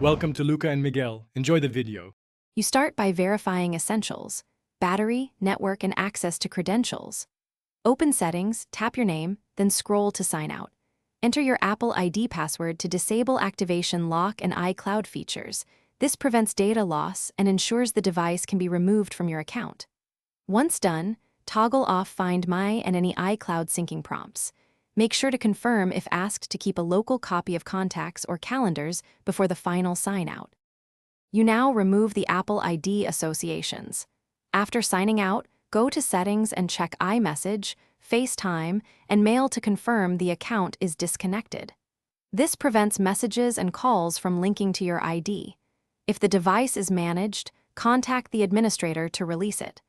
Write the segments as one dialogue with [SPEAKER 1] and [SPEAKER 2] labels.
[SPEAKER 1] Welcome to Luca and Miguel. Enjoy the video.
[SPEAKER 2] You start by verifying essentials: battery, network, and access to credentials. Open Settings, tap your name, then scroll to sign out. Enter your Apple ID password to disable activation lock and iCloud features. This prevents data loss and ensures the device can be removed from your account. Once done, toggle off Find My and any iCloud syncing prompts. Make sure to confirm if asked to keep a local copy of contacts or calendars before the final sign-out. You now remove the Apple ID associations. After signing out, go to Settings and check iMessage, FaceTime, and Mail to confirm the account is disconnected. This prevents messages and calls from linking to your ID. If the device is managed, contact the administrator to release it.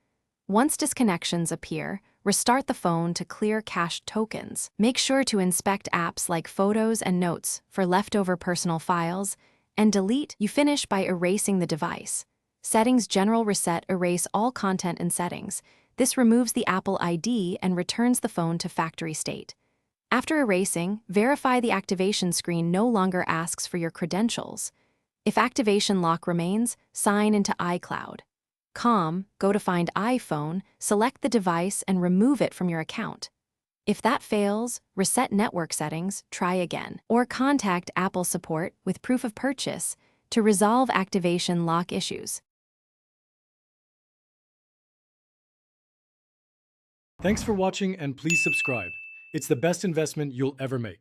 [SPEAKER 2] Once disconnections appear, restart the phone to clear cached tokens. Make sure to inspect apps like Photos and Notes for leftover personal files, and delete. You finish by erasing the device. Settings General Reset erase all content and settings. This removes the Apple ID and returns the phone to factory state. After erasing, verify the activation screen no longer asks for your credentials. If activation lock remains, sign into iCloud. Go to Find iPhone, select the device, and remove it from your account. If that fails, reset network settings, try again, or contact Apple support with proof of purchase to resolve activation lock issues.
[SPEAKER 1] Thanks for watching and please subscribe. It's the best investment you'll ever make.